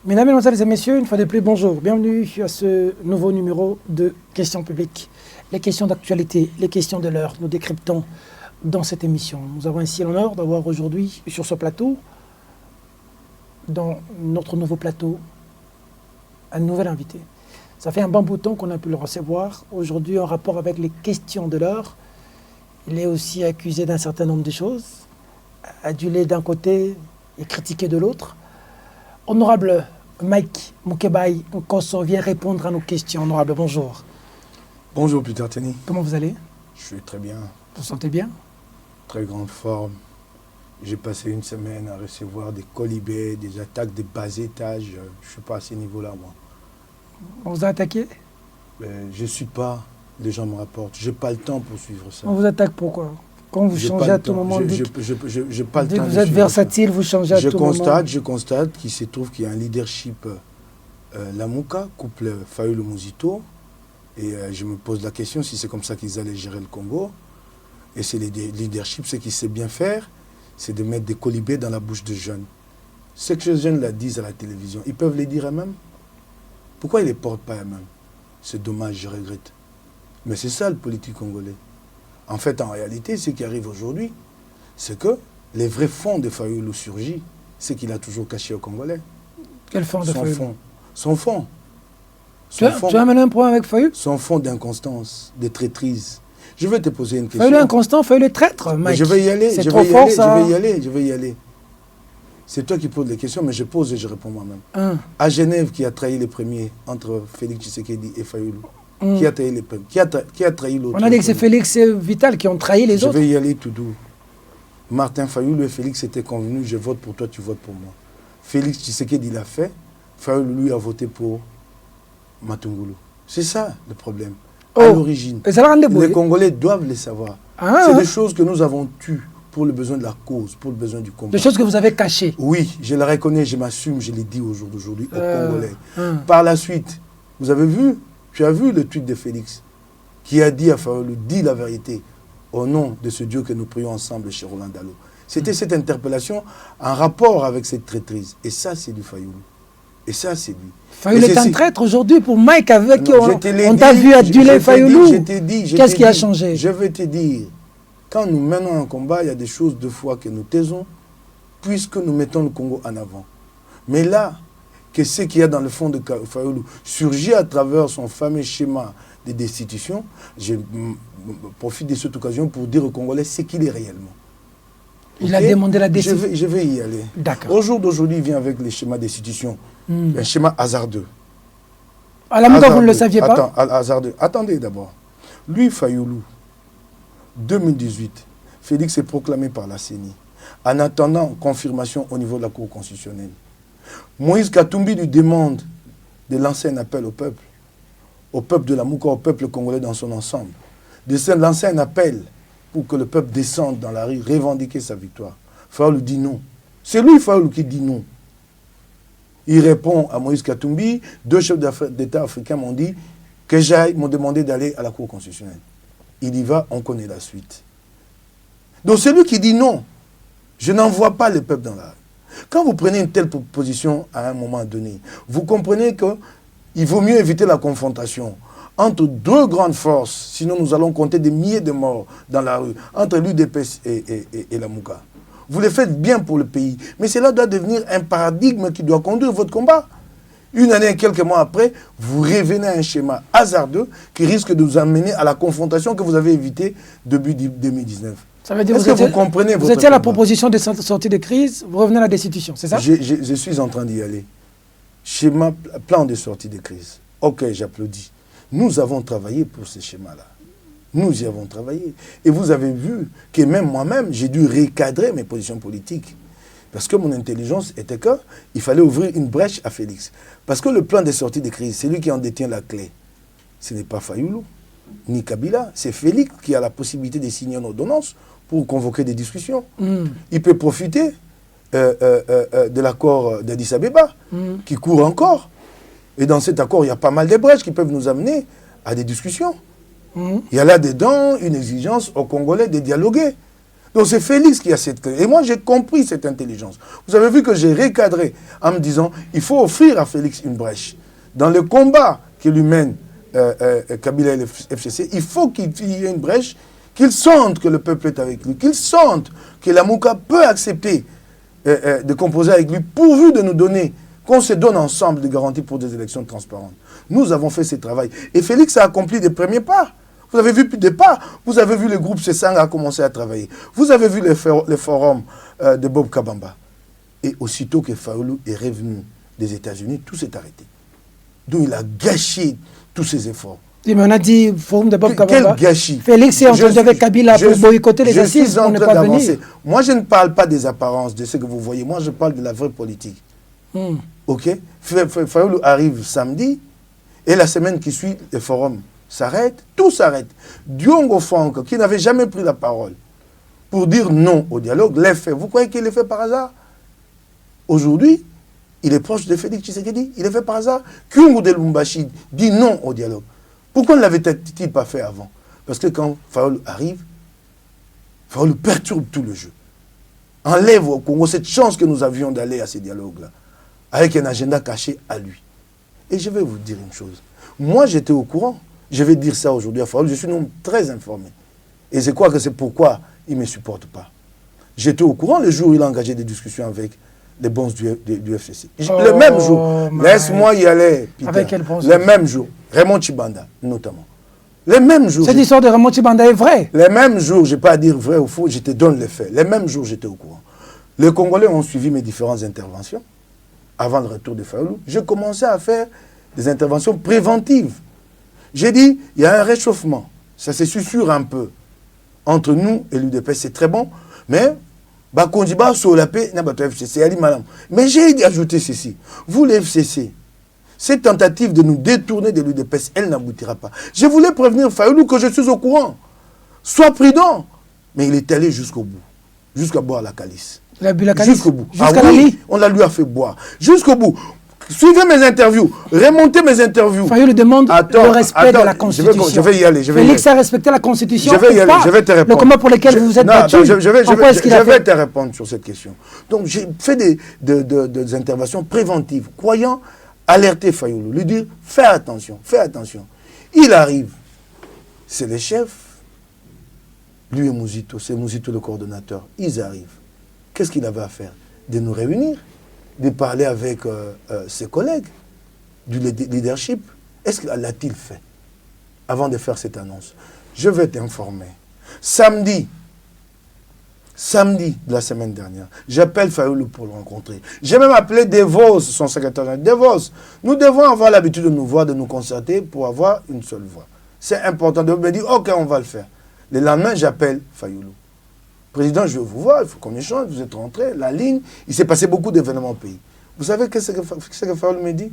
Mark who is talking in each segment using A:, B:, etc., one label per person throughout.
A: Mesdames, Mesdemoiselles et Messieurs, une fois de plus, bonjour. Bienvenue à ce nouveau numéro de Questions publiques. Les questions d'actualité, les questions de l'heure, nous décryptons dans cette émission. Nous avons ainsi l'honneur d'avoir aujourd'hui sur ce plateau, dans notre nouveau plateau, un nouvel invité. Ça fait un bon bout de temps qu'on a pu le recevoir. Aujourd'hui, en rapport avec les questions de l'heure, il est aussi accusé d'un certain nombre de choses, adulé d'un côté et critiqué de l'autre. Honorable Mike Mukebai Nkosso vient répondre à nos questions. Honorable, bonjour.
B: Bonjour Peter Teni.
A: Comment vous allez?
B: Je suis très bien.
A: Vous vous sentez bien?
B: Très grande forme. J'ai passé une semaine à recevoir des colibés, des attaques de bas étage. Je ne suis pas à ce niveau-là, moi.
A: On vous a attaqué?
B: Je ne suis pas, les gens me rapportent. Je n'ai pas le temps pour suivre ça.
A: On vous attaque pourquoi? Quand vous changez à tout moment,
B: je n'ai pas le temps.
A: Vous êtes versatile, vous changez à tout moment.
B: Je constate qu'il se trouve qu'il y a un leadership Lamuka, couple Fayulu Muzito. Et je me pose la question si c'est comme ça qu'ils allaient gérer le Congo. Et c'est le leadership, ce qu'ils savent bien faire, c'est de mettre des colibés dans la bouche de jeunes. Ce que les jeunes la disent à la télévision, ils peuvent les dire eux-mêmes. Pourquoi ils ne les portent pas eux-mêmes? C'est dommage, je regrette. Mais c'est ça le politique congolais. En fait, en réalité, ce qui arrive aujourd'hui, c'est que les vrais fonds de Fayulu surgit, ce qu'il a toujours caché aux Congolais.
A: Quel fond de Fayulu?
B: Son fond.
A: Tu as mené un point avec Fayulu?
B: Son fond d'inconstance, de traîtrise. Je vais te poser une question.
A: Fayulu inconstant, Fayulu traître, Mike.
B: Je vais y aller,
A: c'est trop fort, ça.
B: Je vais y aller. C'est toi qui poses les questions, mais je pose et je réponds moi-même. À Genève, qui a trahi les premiers entre Félix Tshisekedi et Fayulu? Qui a trahi les premiers? Qui a trahi l'autre?
A: On a dit que c'est Félix et Vital qui ont trahi les autres.
B: Je vais y aller tout doux. Martin Fayulu et Félix étaient convenus, je vote pour toi, tu votes pour moi. Félix Tshisekedi l'a fait, Fayulu lui a voté pour Matungulu. C'est ça le problème. À l'origine. Les Congolais doivent le savoir. C'est des choses que nous avons tues pour le besoin de la cause, pour le besoin du combat.
A: Des choses que vous avez cachées.
B: Oui, je la reconnais, je m'assume, je l'ai dit au jour d'aujourd'hui aux Congolais. Par la suite, vous avez vu, tu as vu le tweet de Félix qui a dit à Fayulu, dis la vérité au nom de ce Dieu que nous prions ensemble chez Roland Dalo. C'était cette interpellation en rapport avec cette traîtrise. Et ça, c'est du Fayulu. Et ça, c'est lui.
A: Fayulu est un traître aujourd'hui pour Mike avec qui on t'a vu aduler Fayulu. Qu'est-ce qui a changé?
B: Je vais te dire, quand nous menons un combat, il y a des choses deux fois que nous taisons, puisque nous mettons le Congo en avant. Mais là, que ce qu'il y a dans le fond de Fayulu surgit à travers son fameux schéma de destitution, je profite de cette occasion pour dire aux Congolais ce qu'il est réellement.
A: Il a demandé la destitution.
B: Je vais y aller.
A: D'accord.
B: Au jour d'aujourd'hui, il vient avec les schémas de destitution. Un schéma hasardeux.
A: À la minute, vous ne le saviez pas?
B: Hasardeux. Attendez d'abord. Lui, Fayulu, 2018, Félix est proclamé par la CENI. En attendant confirmation au niveau de la Cour constitutionnelle. Moïse Katumbi lui demande de lancer un appel au peuple de la Mouka, au peuple congolais dans son ensemble, de lancer un appel pour que le peuple descende dans la rue, revendiquer sa victoire. Fayulu dit non. C'est lui, Fayulu, qui dit non. Il répond à Moïse Katumbi, deux chefs d'État africains m'ont dit que j'aille, m'ont demandé d'aller à la Cour constitutionnelle. Il y va, on connaît la suite. Donc c'est lui qui dit non. Je n'envoie pas le peuple dans la rue. Quand vous prenez une telle position à un moment donné, vous comprenez qu'il vaut mieux éviter la confrontation entre deux grandes forces, sinon nous allons compter des milliers de morts dans la rue, entre l'UDPS et la Mouka. Vous le faites bien pour le pays, mais cela doit devenir un paradigme qui doit conduire votre combat. Une année et quelques mois après, vous revenez à un schéma hasardeux qui risque de vous amener à la confrontation que vous avez évitée depuis 2019.
A: Ça veut dire
B: est-ce que vous comprenez votre
A: Vous étiez à la proposition de sortie de crise, vous revenez à la destitution, c'est ça?
B: Je suis en train d'y aller. Schéma, plan de sortie de crise. Ok, j'applaudis. Nous avons travaillé pour ce schéma-là. Nous y avons travaillé. Et vous avez vu que même moi-même, j'ai dû recadrer mes positions politiques. Parce que mon intelligence était qu'il fallait ouvrir une brèche à Félix. Parce que le plan de sortie de crise, c'est lui qui en détient la clé. Ce n'est pas Fayulu, ni Kabila. C'est Félix qui a la possibilité de signer une ordonnance pour convoquer des discussions. Il peut profiter de l'accord d'Addis Abeba, qui court encore. Et dans cet accord, il y a pas mal de brèches qui peuvent nous amener à des discussions. Il y a là-dedans une exigence aux Congolais de dialoguer. Donc c'est Félix qui a cette... Et moi, j'ai compris cette intelligence. Vous avez vu que j'ai recadré en me disant, il faut offrir à Félix une brèche. Dans le combat que lui mène Kabila et le FCC, il faut qu'il y ait une brèche, qu'il sente que le peuple est avec lui, qu'il sente que la Mouka peut accepter de composer avec lui, pourvu de nous donner, qu'on se donne ensemble des garanties pour des élections transparentes. Nous avons fait ce travail. Et Félix a accompli des premiers pas. Vous avez vu plus de pas. Vous avez vu le groupe C5 a commencé à travailler. Vous avez vu le forum de Bob Kabamba. Et aussitôt que Fayoulou est revenu des États-Unis, tout s'est arrêté. Donc il a gâché tous ses efforts.
A: Et mais on a dit forum de Bob Kabamba.
B: Quel gâchis.
A: Félix est entendu avec Kabila pour boycotter les assises pour ne pas venir.
B: Moi, je ne parle pas des apparences, de ce que vous voyez. Moi, je parle de la vraie politique. OK? Fayoulou arrive samedi, et la semaine qui suit, le forum s'arrête, tout s'arrête. Diongo Franck, qui n'avait jamais pris la parole pour dire non au dialogue, l'a fait. Vous croyez qu'il l'a fait par hasard? Aujourd'hui, il est proche de Félix Tshisekedi. Il est fait par hasard. Kyungu de Lumbashi dit non au dialogue. Pourquoi ne l'avait-il pas fait avant? Parce que quand Fayoulou arrive, Fayoulou perturbe tout le jeu. Enlève au Congo cette chance que nous avions d'aller à ces dialogues-là, avec un agenda caché à lui. Et je vais vous dire une chose. Moi, j'étais au courant. Je vais dire ça aujourd'hui à Fayoulou. Je suis un homme très informé. Et je crois que c'est pourquoi il ne me supporte pas. J'étais au courant le jour où il a engagé des discussions avec les bons du FCC. Le même jour, laisse-moi y aller, Peter.
A: Avec quel bon
B: le même jour, Raymond Chibanda, notamment. Le même jour.
A: Cette histoire de Raymond Chibanda est vraie.
B: Les mêmes jours, je ne vais pas dire vrai ou faux, je te donne les faits. Les mêmes jours, j'étais au courant. Les Congolais ont suivi mes différentes interventions avant le retour de Fayoulou. J'ai commencé à faire des interventions préventives. J'ai dit, il y a un réchauffement. Ça se susurre un peu entre nous et l'UDPS. C'est très bon, mais Bakondiba sur la paix, mais j'ai ajouté ceci. Vous, les FCC, cette tentative de nous détourner de l'UDPS, elle n'aboutira pas. Je voulais prévenir Fayoulou que je suis au courant. Sois prudent. Mais il est allé jusqu'au bout, jusqu'à boire la calice.
A: Il a bu la calice
B: jusqu'au bout.
A: Jusqu'à la lit.
B: On la lui a fait boire. Jusqu'au bout. Suivez mes interviews, remontez mes interviews.
A: Fayoulou demande le respect de la Constitution.
B: Je vais y aller.
A: Félix a respecté la Constitution.
B: Je vais y aller, je vais te répondre.
A: Le combat pour lequel vous vous êtes battu.
B: Je vais te répondre sur cette question. Donc j'ai fait des interventions préventives, croyant alerter Fayoulou, lui dire fais attention, fais attention. Il arrive, c'est les chefs, lui et Mouzito, c'est Mouzito le coordonnateur, ils arrivent. Qu'est-ce qu'il avait à faire? De nous réunir, de parler avec ses collègues du leadership. Est-ce qu'il l'a-t-il fait avant de faire cette annonce? Je vais t'informer. Samedi de la semaine dernière, j'appelle Fayoulou pour le rencontrer. J'ai même appelé Devos, son secrétaire général. Devos, nous devons avoir l'habitude de nous voir, de nous concerter pour avoir une seule voix. C'est important de me dire, ok, on va le faire. Le lendemain, j'appelle Fayoulou. Président, je veux vous voir, il faut qu'on échange, vous êtes rentré, la ligne, il s'est passé beaucoup d'événements au pays. Vous savez ce que Fayoulou me dit?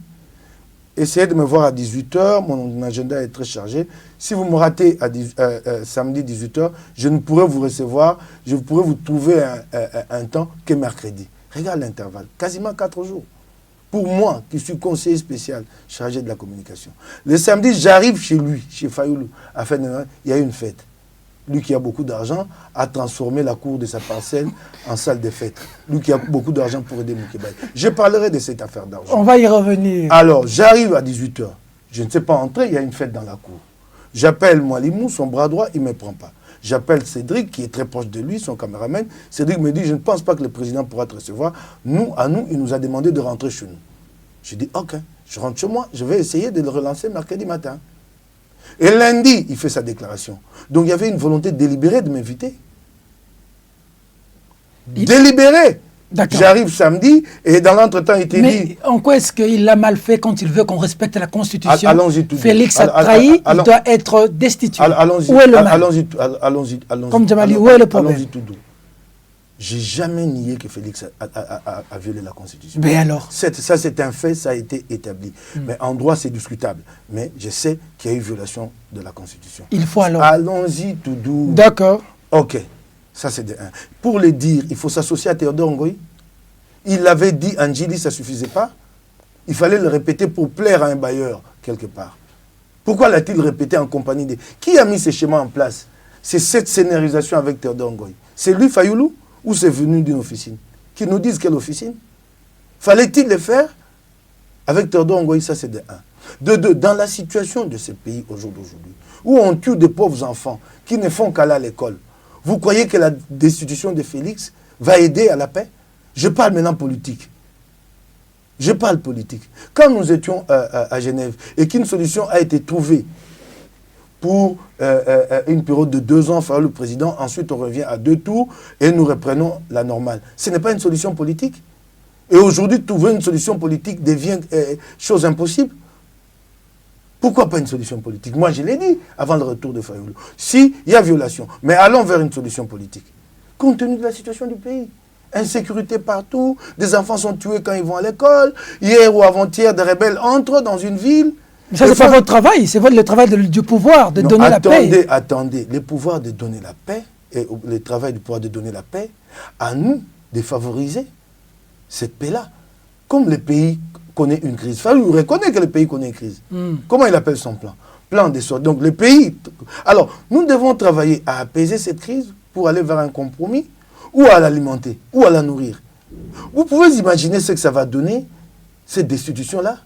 B: Essayez de me voir à 18h, mon agenda est très chargé. Si vous me ratez samedi 18h, je ne pourrai vous recevoir, je pourrai vous trouver un temps que mercredi. Regarde l'intervalle, quasiment 4 jours. Pour moi, qui suis conseiller spécial chargé de la communication. Le samedi, j'arrive chez lui, chez Fayoulou, il y a une fête. Lui qui a beaucoup d'argent a transformé la cour de sa parcelle en salle de fête. Lui qui a beaucoup d'argent pour aider Moukébaye. Je parlerai de cette affaire d'argent.
A: On va y revenir.
B: Alors, j'arrive à 18h. Je ne sais pas entrer, il y a une fête dans la cour. J'appelle Moualimou, son bras droit, il ne me prend pas. J'appelle Cédric, qui est très proche de lui, son caméraman. Cédric me dit, je ne pense pas que le président pourra te recevoir. À nous, il nous a demandé de rentrer chez nous. Je dis, ok, je rentre chez moi, je vais essayer de le relancer mercredi matin. Et lundi, il fait sa déclaration. Donc il y avait une volonté délibérée de m'inviter. Délibérée. J'arrive samedi et dans l'entretemps, il était dit...
A: Mais en quoi est-ce qu'il l'a mal fait quand il veut qu'on respecte la Constitution?
B: Allons-y tout.
A: Félix a trahi, il doit être destitué. Où est le mal?
B: Allons-y.
A: Comme Djamali, où est le problème?
B: Allons-y tout doux. J'ai jamais nié que Félix a violé la Constitution.
A: Mais alors?
B: Ça, c'est un fait, ça a été établi. Mais en droit, c'est discutable. Mais je sais qu'il y a eu violation de la Constitution.
A: Il faut alors...
B: Allons-y tout doux.
A: D'accord.
B: Ok. Ça, c'est de un. Pour le dire, il faut s'associer à Théodore Ngoï. Il l'avait dit, Angeli, ça ne suffisait pas. Il fallait le répéter pour plaire à un bailleur, quelque part. Pourquoi l'a-t-il répété en compagnie de... Qui a mis ces schémas en place? C'est cette scénarisation avec Théodore Ngoï. C'est lui, Fayoulou, ou c'est venu d'une officine? Qui nous disent quelle officine? Fallait-il le faire? Avec Théodore Ngoï, ça c'est de 1. De 2, dans la situation de ce pays aujourd'hui, où on tue des pauvres enfants qui ne font qu'aller à l'école, vous croyez que la destitution de Félix va aider à la paix? Je parle maintenant politique. Je parle politique. Quand nous étions à Genève et qu'une solution a été trouvée pour une période de 2 ans, faire le président, ensuite on revient à 2 tours et nous reprenons la normale. Ce n'est pas une solution politique? Et aujourd'hui, trouver une solution politique devient chose impossible. Pourquoi pas une solution politique? Moi, je l'ai dit avant le retour de Fayoulou. Si, il y a violation, mais allons vers une solution politique. Compte tenu de la situation du pays. Insécurité partout, des enfants sont tués quand ils vont à l'école. Hier ou avant-hier, des rebelles entrent dans une ville.
A: Mais ça, c'est pas votre travail, c'est le travail du pouvoir, de donner la paix.
B: Attendez, le pouvoir de donner la paix, et le travail du pouvoir de donner la paix, à nous de favoriser cette paix-là. Comme le pays connaît une crise, Fayoulou reconnaît que le pays connaît une crise. Comment il appelle son plan? Plan de sortie. Donc le pays... Alors, nous devons travailler à apaiser cette crise pour aller vers un compromis, ou à l'alimenter, ou à la nourrir. Vous pouvez imaginer ce que ça va donner, cette destitution-là?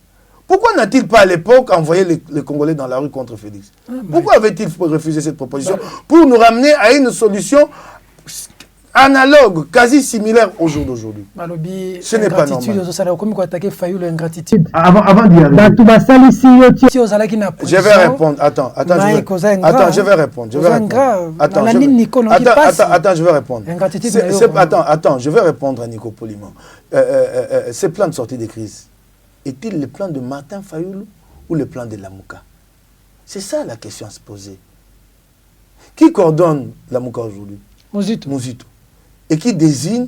B: Pourquoi n'a-t-il pas à l'époque envoyé les Congolais dans la rue contre Félix? Pourquoi avait-il refusé cette proposition pour nous ramener à une solution analogue, quasi similaire au jour d'aujourd'hui? Ce n'est pas normal.
C: Avant d'y arriver.
B: Je vais répondre. Attends, je vais répondre. Attends, je vais répondre. Attends, je vais répondre à Nico poliment. Ce plan de sortie de crise, est-il le plan de Martin Fayoulou ou le plan de Lamouka? C'est ça la question à se poser. Qui coordonne Lamouka aujourd'hui? Mouzito. Et qui désigne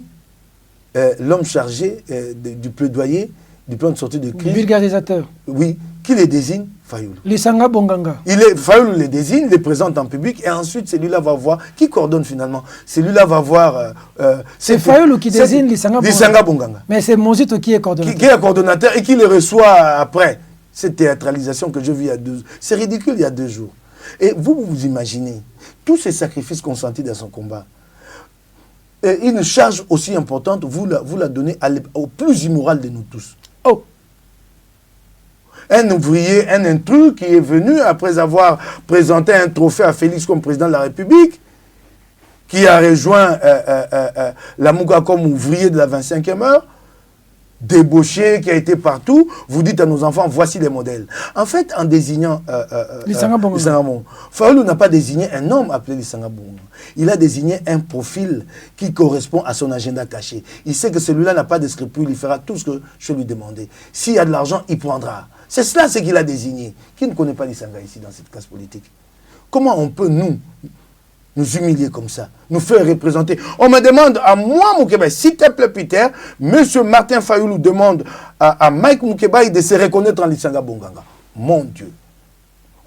B: l'homme chargé du plaidoyer, du plan de sortie de crise?
A: Vulgarisateur.
B: Oui. Qui les désigne? Fayoulou.
A: Lisanga Bonganga.
B: Fayoulou les désigne, les présente en public, et ensuite celui-là va voir, qui coordonne finalement? Celui-là va voir...
A: c'est Fayoulou qui désigne Lisanga Bonganga. Mais c'est Mouzito qui est coordonnateur.
B: Qui est coordonnateur et qui le reçoit après. Cette théâtralisation que je vis il y a 2 jours. C'est ridicule il y a 2 jours. Et vous imaginez, tous ces sacrifices consentis dans son combat, et une charge aussi importante, vous la donnez au plus immoral de nous tous.
A: Oh!
B: Un ouvrier, un intrus qui est venu après avoir présenté un trophée à Félix comme président de la République, qui a rejoint Lamouka comme ouvrier de la 25e heure, débauché, qui a été partout, vous dites à nos enfants, voici les modèles. En fait, en désignant
A: Lisanga Bonganga,
B: Fayoulou n'a pas désigné un homme appelé Lisanga Bonganga. Il a désigné un profil qui correspond à son agenda caché. Il sait que celui-là n'a pas de scrupules, il fera tout ce que je lui demandais. S'il y a de l'argent, il prendra. C'est cela ce qu'il a désigné. Qui ne connaît pas Lisanga ici dans cette classe politique? Comment on peut nous humilier comme ça, nous faire représenter? On me demande à moi, Moukeba, s'il te plaît, Peter, M. Martin Fayoulou demande à Mike Moukeba de se reconnaître en Lisanga Bonganga. Mon Dieu.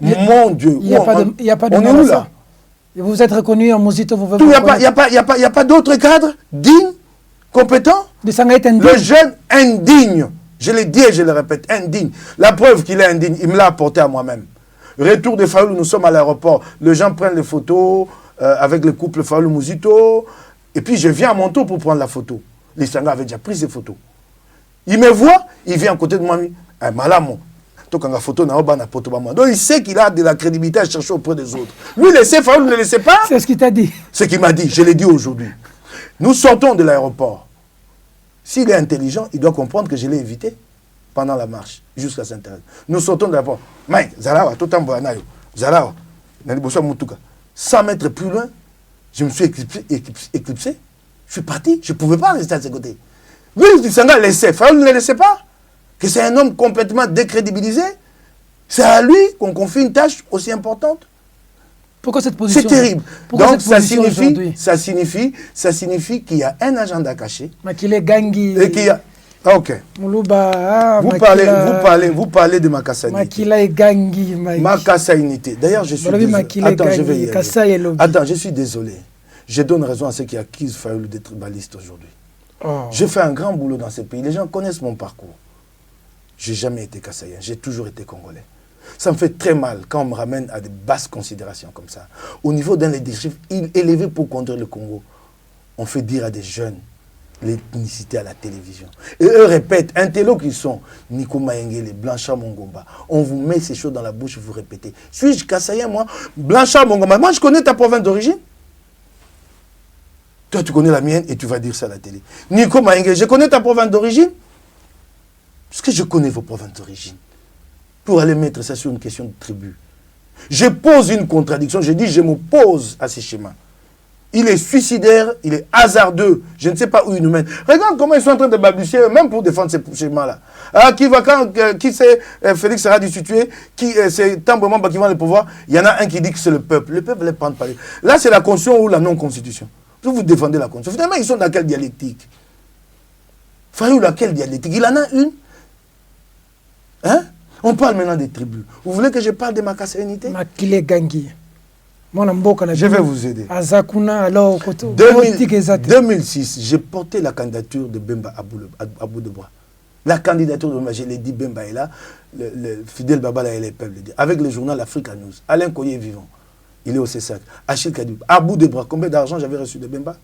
B: Mon Dieu.
A: Il n'y a pas de
B: on est où là?
A: Vous êtes reconnu en Mouzito, vous
B: Il n'y a pas d'autres cadres dignes, compétents?
A: Lisanga est indigne.
B: Le jeune indigne, je l'ai dit et je le répète, indigne. La preuve qu'il est indigne, il me l'a apporté à moi-même. Retour de Fayoulou, nous sommes à l'aéroport, les gens prennent les photos, avec le couple Fayoulou Mouzito, et puis je viens à mon tour pour prendre la photo. Lisanga avait déjà pris ses photos. Il me voit, il vient à côté de moi, Malamo. Donc il sait qu'il a de la crédibilité à chercher auprès des autres. Lui, Fayoulou ne le laissait pas.
A: C'est ce qu'il t'a dit.
B: Ce qu'il m'a dit, je l'ai dit aujourd'hui. Nous sortons de l'aéroport. S'il est intelligent, il doit comprendre que je l'ai évité pendant la marche jusqu'à Saint-Thérèse. Nous sortons de l'aéroport. Mike, Zalawa, tout en Boanayo. Zalawa, 100 mètres plus loin, je me suis éclipsé. Je suis parti. Je ne pouvais pas rester à ses côtés. Lui, Lisanga laissait. Fayoulou ne le laissait pas. Que c'est un homme complètement décrédibilisé. C'est à lui qu'on confie une tâche aussi importante.
A: Pourquoi cette position?
B: C'est terrible. Donc ça signifie qu'il y a un agenda caché.
A: Makile Gangi.
B: Et qu'il y a... Ok.
A: Moulouba,
B: vous parlez de Makassainité.
A: Makila et Gangi.
B: Makassainité. D'ailleurs, je suis désolé. Attends, je suis désolé. Je donne raison à ceux qui accusent Fayoulou d'être tribaliste aujourd'hui. Oh. J'ai fait un grand boulot dans ce pays. Les gens connaissent mon parcours. Je n'ai jamais été kassaïen. J'ai toujours été congolais. Ça me fait très mal quand on me ramène à de basses considérations comme ça. Au niveau d'un leadership élevé pour conduire le Congo. on fait dire à des jeunes l'ethnicité à la télévision. Et eux répètent, intello qu'ils sont, Nico Mayengele, Blanchard Mongomba. On vous met ces choses dans la bouche et vous répétez. Suis-je Kassaïen, moi? Blanchard Mongomba. Moi, je connais ta province d'origine. Toi, tu connais la mienne et tu vas dire ça à la télé. Nico Mayengele, je connais ta province d'origine. Parce que je connais vos provinces d'origine. Pour aller mettre ça sur une question de tribu. Je pose une contradiction. Je dis, je m'oppose à ces schémas. Il est suicidaire, il est hasardeux. Je ne sais pas où il nous mène. Regarde comment ils sont en train de balbutier, même pour défendre ces schémas-là. Ah, qui c'est Félix sera destitué, c'est Tambourman qui va le pouvoir. Il y en a un qui dit que c'est le peuple. Le peuple les prend par les... Là, c'est la constitution ou la non-constitution. Vous défendez la constitution. Finalement, ils sont dans quelle dialectique? Fayou, laquelle dialectique? Il en a une. Hein? On parle maintenant des tribus. Vous voulez que je parle de ma kassérénité?
A: Makile Gangi.
B: Je vais vous aider. 2006, j'ai porté la candidature de Bemba Abou Debra. La candidature de Bemba, je l'ai dit, Bemba est là, le Fidel Babala et les peuples. Avec le journal Africa News. Alain Koye est vivant. Il est au CESAC. Achille Kadib. Abou Debra, combien d'argent j'avais reçu de Bemba?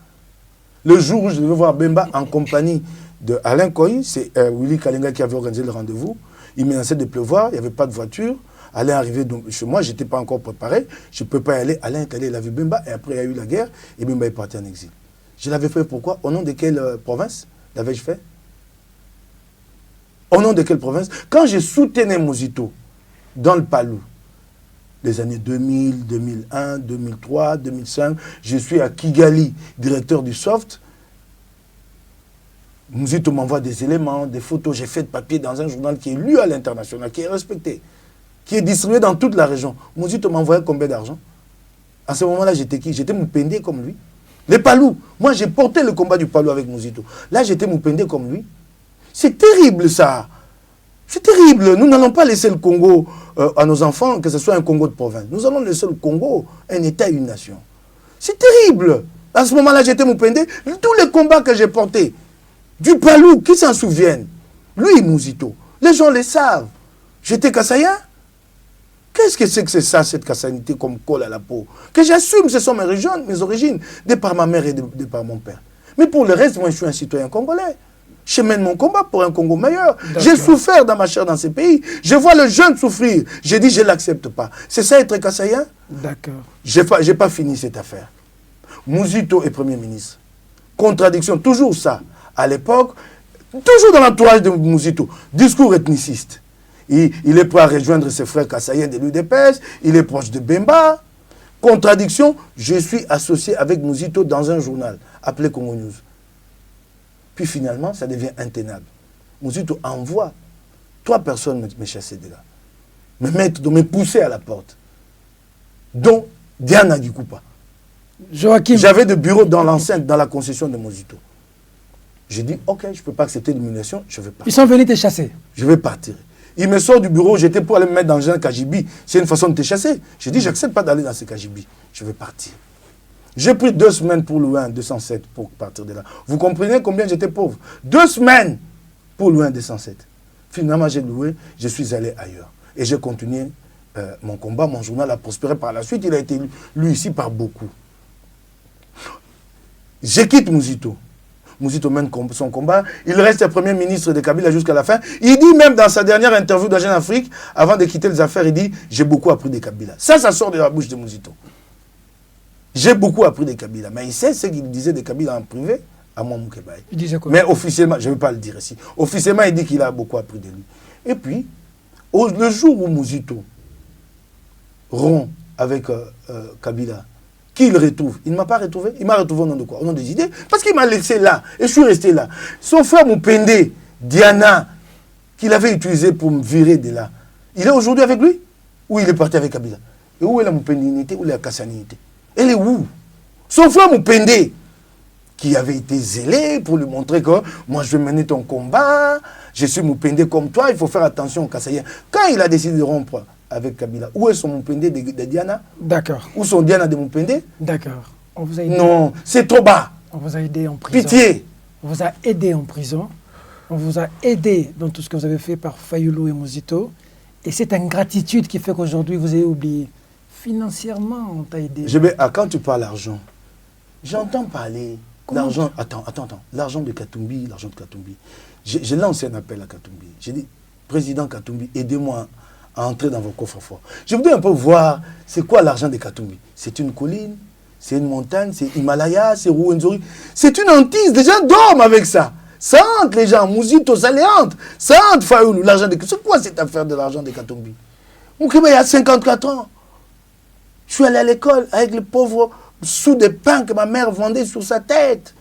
B: Le jour où je devais voir Bemba en compagnie de Alain Koye, c'est Willy Kalinga qui avait organisé le rendez-vous. Il menaçait de pleuvoir, il n'y avait pas de voiture. Alain arrivait chez moi, je n'étais pas encore préparé, je ne peux pas y aller. Alain est allé, il a vu Bemba, et après il y a eu la guerre, et Bemba est parti en exil. Je l'avais fait pourquoi? Au nom de quelle province l'avais-je fait? Au nom de quelle province? Quand je soutenais Mozito dans le Palou, les années 2000, 2001, 2003, 2005, je suis à Kigali, directeur du Soft. Mozito m'envoie des éléments, des photos, j'ai fait de papier dans un journal qui est lu à l'international, qui est respecté, qui est distribué dans toute la région. Mozito m'envoyait combien d'argent? À ce moment-là, j'étais qui? J'étais Moupendé comme lui. Les Palous. Moi, j'ai porté le combat du Palou avec Mozito. Là, j'étais Moupendé comme lui. C'est terrible, ça. C'est terrible. Nous n'allons pas laisser le Congo à nos enfants, que ce soit un Congo de province. Nous allons laisser le Congo un État et une nation. C'est terrible. À ce moment-là, j'étais Moupendé. Tous les combats que j'ai portés, du Palou, qui s'en souviennent? Lui, Mozito. Les gens le savent. J'étais Kassaïen. Qu'est-ce que c'est ça, cette kassaïnité comme colle à la peau? Que j'assume, ce sont mes origines, de par ma mère et de par mon père. Mais pour le reste, moi, je suis un citoyen congolais. Je mène mon combat pour un Congo meilleur. J'ai souffert dans ma chair dans ces pays. Je vois le jeune souffrir. J'ai dit, je ne l'accepte pas. C'est ça être kassaïen?
A: D'accord.
B: Je n'ai pas fini cette affaire. Mozito est Premier ministre. Contradiction, toujours ça. À l'époque, toujours dans l'entourage de Mozito. Discours ethniciste. Il est prêt à rejoindre ses frères kassaïens de l'UDPS. Il est proche de Bemba. Contradiction, je suis associé avec Mozito dans un journal appelé Congo News. Puis finalement, ça devient intenable. Mozito envoie 3 personnes me chasser de là. Me pousser à la porte. Dont Diana Gikupa. J'avais des bureaux dans l'enceinte, dans la concession de Mozito. J'ai dit, ok, je ne peux pas accepter l'humiliation, je vais partir.
A: Ils sont venus te chasser?
B: Je vais partir. Il me sort du bureau, j'étais pour aller me mettre dans un Kajibi. C'est une façon de te chasser. J'ai dit, j'accepte pas d'aller dans ce Kajibi. Je vais partir. J'ai pris 2 semaines pour louer un 207 pour partir de là. Vous comprenez combien j'étais pauvre? 2 semaines pour louer un 207. Finalement, j'ai loué, je suis allé ailleurs. Et j'ai continué mon combat. Mon journal a prospéré par la suite. Il a été lu ici par beaucoup. Je quitte Mozito. Mozito mène son combat. Il reste Premier ministre de Kabila jusqu'à la fin. Il dit même dans sa dernière interview dans Jeune Afrique, avant de quitter les affaires, il dit « J'ai beaucoup appris de Kabila ». Ça sort de la bouche de Mozito. J'ai beaucoup appris de Kabila. Mais il sait ce qu'il disait de Kabila en privé à moi, Moukebaye.
A: Il disait quoi?
B: Mais officiellement, je ne vais pas le dire ici. Officiellement, il dit qu'il a beaucoup appris de lui. Et puis, le jour où Mozito rompt avec Kabila, qui il retrouve? Il ne m'a pas retrouvé. Il m'a retrouvé au nom de quoi? Au nom des idées. Parce qu'il m'a laissé là. Et je suis resté là. Son frère Moupendé, Diana, qu'il avait utilisé pour me virer de là, il est aujourd'hui avec lui? Ou il est parti avec Kabila? Et où est la Moupendinité? Où est la Kassanité? Elle est où? Son frère Moupendé, qui avait été zélé pour lui montrer que moi je vais mener ton combat, je suis Moupendé comme toi, il faut faire attention aux Kassaïens. Quand il a décidé de rompre avec Kabila, où est son Moupendé de Diana?
A: D'accord.
B: Où sont Diana de Moupendé?
A: D'accord. On vous a aidé.
B: Non, c'est trop bas.
A: On vous a aidé en prison.
B: Pitié.
A: On vous a aidé en prison. On vous a aidé dans tout ce que vous avez fait par Fayoulou et Mozito. Et c'est ingratitude qui fait qu'aujourd'hui vous avez oublié. Financièrement, on t'a aidé.
B: Quand tu parles d'argent, j'entends parler L'argent, attends. L'argent de Katumbi. J'ai lancé un appel à Katumbi. J'ai dit, président Katumbi, aidez-moi à entrer dans vos coffres forts. Je voudrais un peu voir, c'est quoi l'argent de Katumbi? C'est une colline, c'est une montagne, c'est Himalaya, c'est Ruwenzori. C'est une hantise, les gens dorment avec ça. Ça hante les gens, Mouzito, ça les hante. Ça hante Fayoulou, l'argent de Katumbi. C'est quoi cette affaire de l'argent de Katumbi? Moukeba, il y a 54 ans. Je suis allé à l'école avec les pauvres sous des pains que ma mère vendait sur sa tête.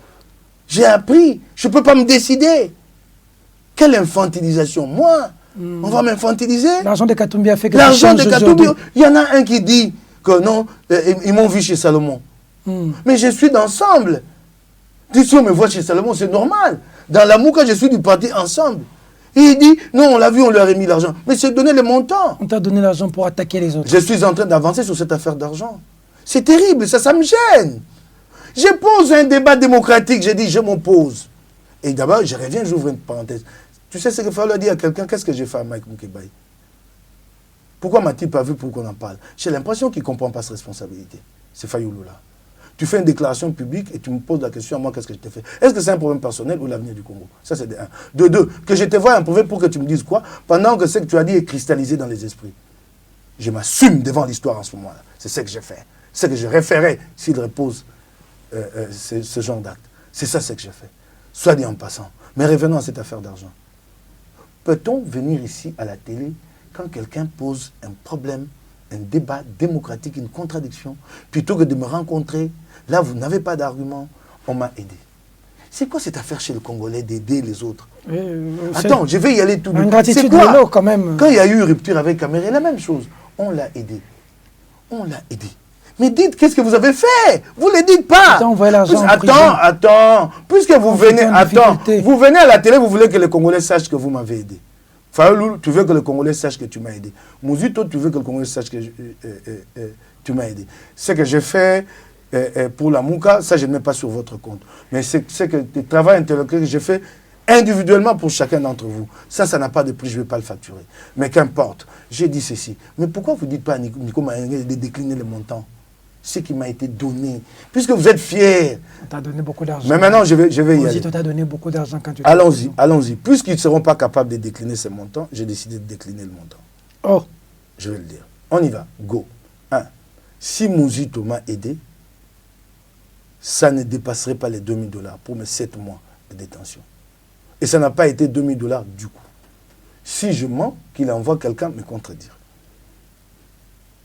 B: J'ai appris, je ne peux pas me décider. Quelle infantilisation? Moi, on va m'infantiliser.
A: L'argent de Katumbi a fait que
B: l'argent de Katumbi, il y en a un qui dit que non, ils m'ont vu chez Salomon. Mais je suis d'ensemble. Si on me voit chez Salomon, c'est normal. Dans la Mouka, je suis du parti ensemble. Et il dit, non, on l'a vu, on leur a mis l'argent. Mais c'est donner le montant.
A: On t'a donné l'argent pour attaquer les autres.
B: Je suis en train d'avancer sur cette affaire d'argent. C'est terrible, ça me gêne. Je pose un débat démocratique, je dis, je m'oppose. Et d'abord, je reviens, j'ouvre une parenthèse. Tu sais ce qu'il faut leur dire à quelqu'un, qu'est-ce que j'ai fait à Mike Moukebaï? Pourquoi m'a-t-il pas vu pour qu'on en parle? J'ai l'impression qu'il ne comprend pas sa responsabilité. C'est Fayoulou là. Tu fais une déclaration publique et tu me poses la question à moi, qu'est-ce que je t'ai fait? Est-ce que c'est un problème personnel ou l'avenir du Congo? Ça, c'est de un. De deux, que je te vois improuver pour que tu me dises quoi, pendant que ce que tu as dit est cristallisé dans les esprits. Je m'assume devant l'histoire en ce moment-là. C'est ce que j'ai fait. C'est ce que je référais s'il repose ce genre d'acte. C'est ça ce que j'ai fait. Soit dit en passant. Mais revenons à cette affaire d'argent. Peut-on venir ici à la télé quand quelqu'un pose un problème, un débat démocratique, une contradiction, plutôt que de me rencontrer? Là, vous n'avez pas d'argument, on m'a aidé. C'est quoi cette affaire chez le Congolais d'aider les autres? Attends, je vais y aller tout de suite.
A: C'est quoi quand même.
B: Quand il y a eu rupture avec Caméré, la même chose. On l'a aidé. On l'a aidé. Mais dites, qu'est-ce que vous avez fait? Vous ne le dites pas. Attends. Puisque vous venez, vous venez à la télé, vous voulez que les Congolais sachent que vous m'avez aidé. Fayoulou, tu veux que le Congolais sache que tu m'as aidé. Mouzito, tu veux que le Congolais sache que tu m'as aidé. Ce que j'ai fait pour la Mouka, ça je ne mets pas sur votre compte. Mais c'est que le travail intellectuel que j'ai fait individuellement pour chacun d'entre vous. Ça n'a pas de prix, je ne vais pas le facturer. Mais qu'importe, j'ai dit ceci. Mais pourquoi vous ne dites pas à Nico Maïngé de décliner le montant? Ce qui m'a été donné. Puisque vous êtes fiers.
A: On t'a donné beaucoup d'argent.
B: Mais maintenant, je vais y aller.
A: On t'a donné beaucoup d'argent quand tu...
B: Allons-y. Puisqu'ils ne seront pas capables de décliner ce montant, j'ai décidé de décliner le montant.
A: Oh.
B: Je vais le dire. On y va. Go. 1. Si Mouzito m'a aidé, ça ne dépasserait pas les $2000 pour mes 7 mois de détention. Et ça n'a pas été $2000 du coup. Si je mens, qu'il envoie quelqu'un me contredire.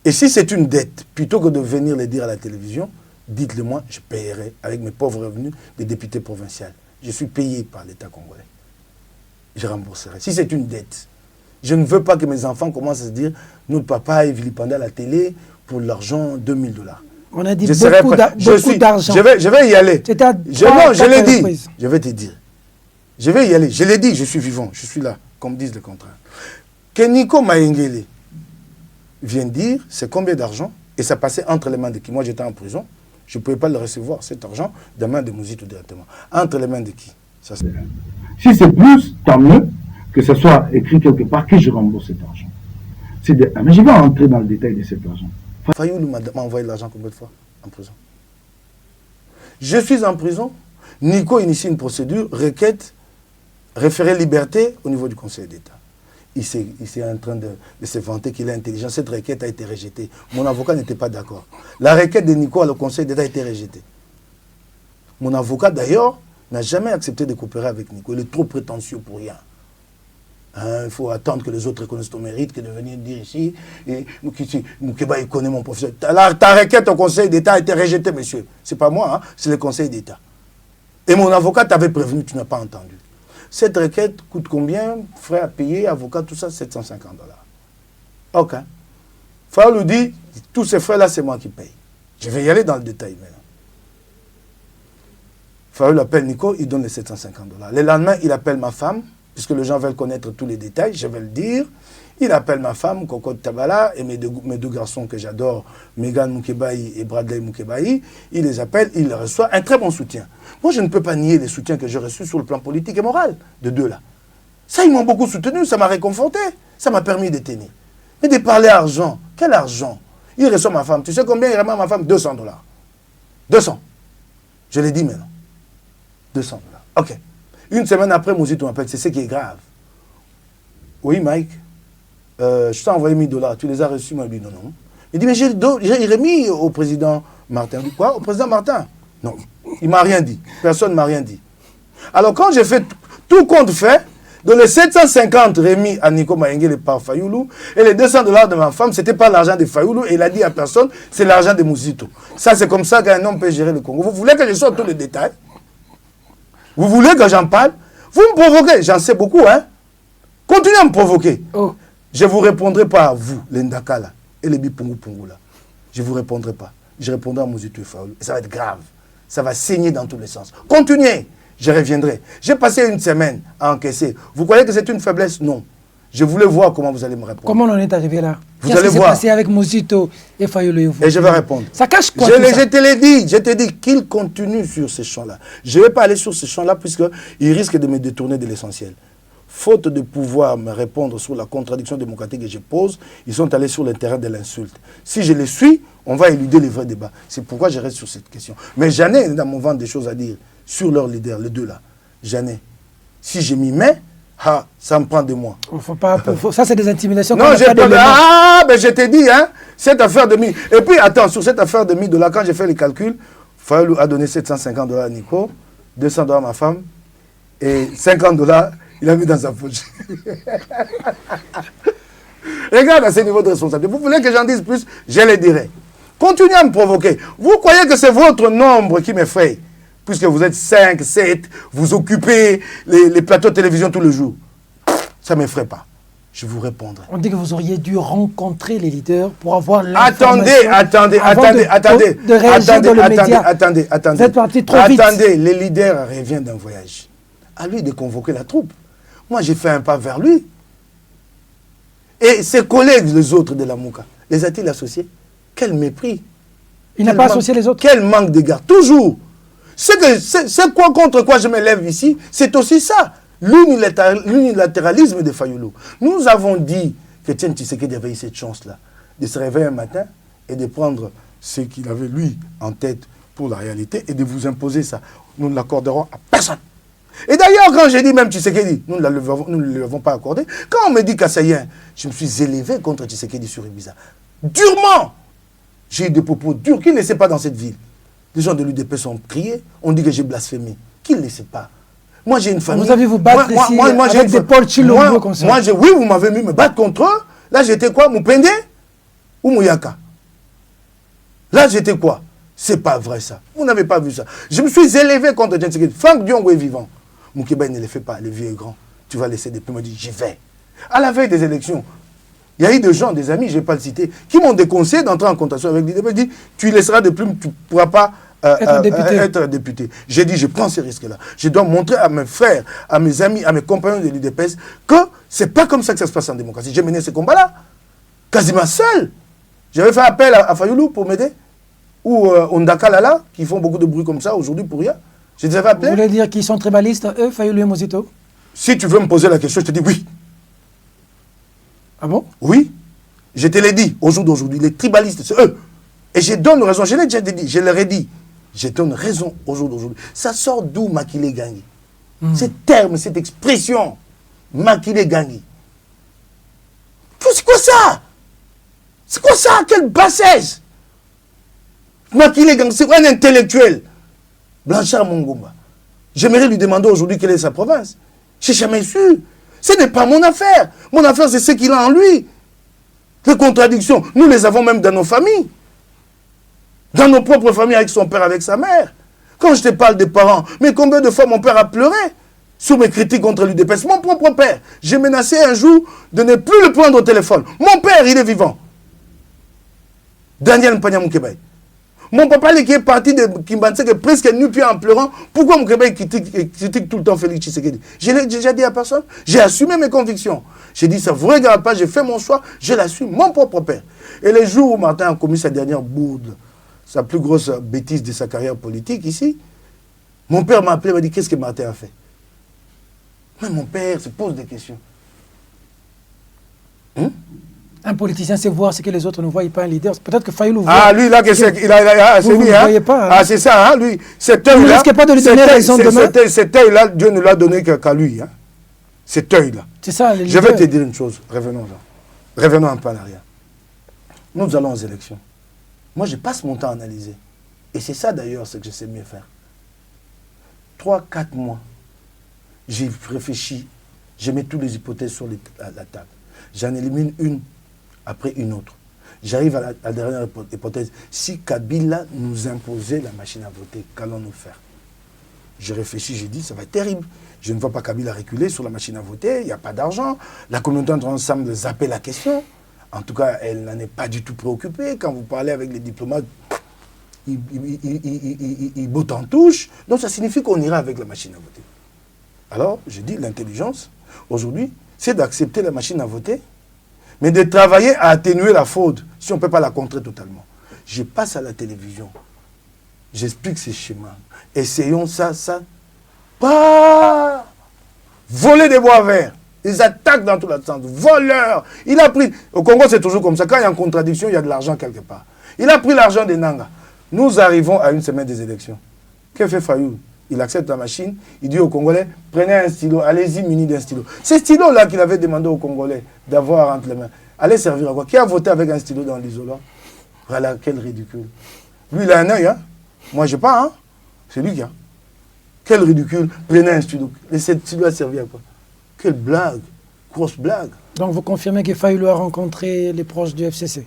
B: Et si c'est une dette, plutôt que de venir le dire à la télévision, dites-le moi, je paierai avec mes pauvres revenus des députés provinciaux. Je suis payé par l'État congolais. Je rembourserai. Si c'est une dette, je ne veux pas que mes enfants commencent à se dire, notre papa est vilipendé à la télé pour l'argent $2000.
A: On a dit beaucoup d'argent.
B: Je vais y aller.
A: Non,
B: je l'ai dit. Je vais te dire. Je vais y aller. Je l'ai dit, je suis vivant. Je suis là, comme disent le contraire. Que Nico Maïngele vient dire, c'est combien d'argent? Et ça passait entre les mains de qui? Moi, j'étais en prison. Je ne pouvais pas le recevoir, cet argent, des mains de Mouzito directement. Entre les mains de qui? Ça, c'est...
C: Si c'est plus, tant mieux que ce soit écrit quelque part que je rembourse cet argent. Mais je vais entrer dans le détail de cet argent.
B: Fayoulou m'a envoyé l'argent combien de fois en prison? Je suis en prison. Nico initie une procédure, requête, référé liberté au niveau du Conseil d'État. Il est en train de se vanter qu'il est intelligent. Cette requête a été rejetée. Mon avocat n'était pas d'accord. La requête de Nico à le Conseil d'État a été rejetée. Mon avocat, d'ailleurs, n'a jamais accepté de coopérer avec Nico. Il est trop prétentieux pour rien. Il faut attendre que les autres reconnaissent ton mérite, que de venir dire ici, et Moukeba, il connaît mon professeur. Ta requête au Conseil d'État a été rejetée, monsieur. Ce n'est pas moi, hein, c'est le Conseil d'État. Et mon avocat t'avait prévenu, tu n'as pas entendu. Cette requête coûte combien? Frais à payer, avocat, tout ça, $750. Ok. Fayoulou dit, tous ces frais-là, c'est moi qui paye. Je vais y aller dans le détail maintenant. Fayoulou appelle Nico, il donne les $750. Le lendemain, il appelle ma femme, puisque les gens veulent connaître tous les détails, je vais le dire. Il appelle ma femme, Coco Tabala, et mes deux garçons que j'adore, Megan Moukebaï et Bradley Moukebaï. Il les appelle, il les reçoit, un très bon soutien. Moi, je ne peux pas nier les soutiens que j'ai reçus sur le plan politique et moral de deux-là. Ça, ils m'ont beaucoup soutenu, ça m'a réconforté, ça m'a permis de tenir. Mais de parler argent, quel argent? Il reçoit ma femme, tu sais combien il remet à ma femme? $200. 200. Je l'ai dit maintenant. $200. Ok. Une semaine après, Mouzito m'appelle, c'est ce qui est grave. Oui, Mike, je t'ai envoyé $1000, tu les as reçus? Moi, je lui dis non. Il dit, mais j'ai remis au président Martin. Je dis, quoi? Au président Martin? Non, il ne m'a rien dit. Personne ne m'a rien dit. Alors, quand j'ai fait tout compte fait, dans les 750 remis à Nico Mayengele par Fayoulou, et les $200 de ma femme, ce n'était pas l'argent de Fayoulou, et il a dit à personne, c'est l'argent de Mouzito. Ça, c'est comme ça qu'un homme peut gérer le Congo. Vous voulez que je sorte tous les détails? Vous voulez que j'en parle? Vous me provoquez, j'en sais beaucoup, hein? Continuez à me provoquer.
A: Oh.
B: Je ne vous répondrai pas à vous, les Ndaka là, et les Bipungu Pungu là. Je ne vous répondrai pas. Je répondrai à Mouzito et Fayoulou. Et ça va être grave. Ça va saigner dans tous les sens. Continuez, je reviendrai. J'ai passé une semaine à encaisser. Vous croyez que c'est une faiblesse? Non. Je voulais voir comment vous allez me répondre.
A: Comment on en est arrivé là?
B: Vous
A: Qu'est-ce
B: allez
A: qui s'est
B: voir.
A: passé avec Mouzito et Fayoulou et vous?
B: Et je vais répondre.
A: Ça cache quoi
B: Je
A: tout ça?
B: te l'ai dit, je t'ai dit qu'il continue sur ces champs-là. Je ne vais pas aller sur ces champs-là puisqu'il risque de me détourner de l'essentiel. Faute de pouvoir me répondre sur la contradiction démocratique que je pose, ils sont allés sur le terrain de l'insulte. Si je les suis, on va éluder les vrais débats. C'est pourquoi je reste sur cette question. Mais j'en ai dans mon ventre des choses à dire sur leurs leaders, les deux là. J'en ai. Si je m'y mets, ça me prend de moi.
A: Ça, c'est des intimidations.
B: Non, j'ai pas ben je t'ai dit, hein, cette affaire de 1000. Et puis, attends, sur cette affaire de $1000, quand j'ai fait les calculs, Fayoulou a donné $750 à Nico, $200 à ma femme, et $50, il a mis dans sa poche. Regarde à ce niveau de responsabilité. Vous voulez que j'en dise plus? Je le dirai. Continuez à me provoquer. Vous croyez que c'est votre nombre qui m'effraie? Puisque vous êtes 5, 7, vous occupez les plateaux de télévision tous les jours. Ça ne m'effraie pas. Je vous répondrai.
A: On dit que vous auriez dû rencontrer les leaders pour avoir l'information.
B: Attendez.
A: De réagir dans le média.
B: Attendez.
A: Vous êtes parti trop vite.
B: Attendez, les leaders reviennent d'un voyage. À lui de convoquer la troupe. Moi, j'ai fait un pas vers lui. Et ses collègues, les autres de la Mouka, les a-t-il associés? Quel mépris.
A: Il n'a pas associé les autres.
B: Quel manque d'égard. Toujours. C'est quoi contre quoi je me lève ici, c'est aussi ça. L'unilatéralisme de Fayoulou. Nous avons dit que Tiens Tshisekedi avait eu cette chance-là de se réveiller un matin et de prendre ce qu'il avait lui en tête pour la réalité et de vous imposer ça. Nous ne l'accorderons à personne. Et d'ailleurs, quand j'ai dit même Tshisekedi, nous ne lui avons pas accordé. Quand on me dit qu'Assaïen, je me suis élevé contre Tshisekedi sur Ibiza. Durement. J'ai eu des propos durs. Qui ne le sait pas dans cette ville? Les gens de l'UDP sont criés. On dit que j'ai blasphémé. Qui ne le sait pas? Moi, j'ai une famille.
A: Vous avez vous battre ici avec des Paul Chilombo comme ça.
B: Oui, vous m'avez mis me battre contre eux. Là, j'étais quoi? Moupende ou Mouyaka? Là, j'étais quoi? C'est pas vrai ça. Vous n'avez pas vu ça. Je me suis élevé contre Tshisekedi. Franck Diongo est vivant. Moukeba ne le fait pas. Le vieux est grand. Tu vas laisser des plumes. Il m'a dit, j'y vais. À la veille des élections, il y a eu des gens, des amis, je ne vais pas le citer, qui m'ont déconseillé d'entrer en contact avec l'IDP. Ils disent, tu laisseras des plumes, tu ne pourras pas être député. J'ai dit, je prends ces risques-là. Je dois montrer à mes frères, à mes amis, à mes compagnons de l'UDPS que ce n'est pas comme ça que ça se passe en démocratie. J'ai mené ce combat-là, quasiment seul. J'avais fait appel à Fayoulou pour m'aider, ou Ondaka Lala, qui font beaucoup de bruit comme ça aujourd'hui pour rien. Je les avais appelés.
A: Vous voulez dire qu'ils sont tribalistes, eux, Fayoulou et Mouzito?
B: Si tu veux me poser la question, je te dis oui.
A: Ah bon?
B: Oui. Je te l'ai dit au jour d'aujourd'hui. Les tribalistes, c'est eux. Et je donne raison. Je l'ai déjà dit. Je leur ai dit. Je donne raison au jour d'aujourd'hui. Ça sort d'où Makile Gangi? Ce terme, cette expression, Makile Gangi. C'est quoi ça? C'est quoi ça? Quelle bassesse? Makile Gangi, c'est un intellectuel. Blanchard Mongomba. J'aimerais lui demander aujourd'hui quelle est sa province. Je n'ai jamais su. Ce n'est pas mon affaire. Mon affaire, c'est ce qu'il a en lui. Les contradictions, nous les avons même dans nos familles. Dans nos propres familles, avec son père, avec sa mère. Quand je te parle des parents, mais combien de fois mon père a pleuré sur mes critiques contre l'UDPS? Mon propre père. J'ai menacé un jour de ne plus le prendre au téléphone. Mon père, il est vivant. Daniel Mpanya Moukebay. Mon papa, qui est parti de Kimbansek, est presque nu-pied en pleurant. Pourquoi Moukebay critique tout le temps Félix Tshisekedi? Je l'ai déjà dit à personne. J'ai assumé mes convictions. J'ai dit, ça ne vous regarde pas, j'ai fait mon choix, je l'assume, mon propre père. Et les jours où Martin a commis sa dernière bourde, sa plus grosse bêtise de sa carrière politique ici, mon père m'a appelé, m'a dit, qu'est-ce que Martin a fait? Mais mon père se pose des questions.
A: Un politicien, c'est voir ce que les autres ne voient pas, un leader. Peut-être que Fayoulou voit.
B: Ah, lui, là, c'est
A: vous
B: lui,
A: ne
B: hein.
A: voyez pas. Hein.
B: Ah, c'est ça, hein, lui. Cet
A: Vous ne
B: œil-là.
A: risquez pas de lui donner raison demain.
B: Cet œil-là, Dieu ne l'a donné qu'à lui, hein. Cet œil-là.
A: C'est ça, les
B: Je vais
A: leaders.
B: te dire une chose. Revenons un peu en arrière. Nous allons aux élections. Moi, je passe mon temps à analyser. Et c'est ça, d'ailleurs, ce que je sais mieux faire. 3-4 mois, j'ai réfléchi. Je mets toutes les hypothèses sur la table. J'en élimine une après une autre. J'arrive à la dernière hypothèse. Si Kabila nous imposait la machine à voter, qu'allons-nous faire? Je réfléchis, j'ai dit, ça va être terrible. Je ne vois pas Kabila reculer sur la machine à voter, il n'y a pas d'argent. La communauté internationale semble zapper la question. En tout cas, elle n'en est pas du tout préoccupée. Quand vous parlez avec les diplomates, ils bottent en touche. Donc ça signifie qu'on ira avec la machine à voter. Alors, je dis, l'intelligence, aujourd'hui, c'est d'accepter la machine à voter, mais de travailler à atténuer la fraude, si on ne peut pas la contrer totalement. Je passe à la télévision, j'explique ces schémas. Essayons ça. Pas voler des bois verts. Ils attaquent dans tous les sens. Voleurs. Il a pris... Au Congo, c'est toujours comme ça. Quand il y a une contradiction, il y a de l'argent quelque part. Il a pris l'argent des Nanga. Nous arrivons à une semaine des élections. Que fait Fayoulou? Il accepte la machine. Il dit aux Congolais, prenez un stylo, allez-y muni d'un stylo. Ce stylo-là qu'il avait demandé aux Congolais d'avoir entre les mains, allez servir à quoi? Qui a voté avec un stylo dans l'isoloir? Voilà, quel ridicule. Lui, il a un œil, hein? Moi, je n'ai pas, hein? C'est lui qui a. Quel ridicule. Prenez un stylo. Et ce stylo a servi à quoi? Quelle blague. Grosse blague.
A: Donc vous confirmez que Fayoulou a rencontré les proches du FCC?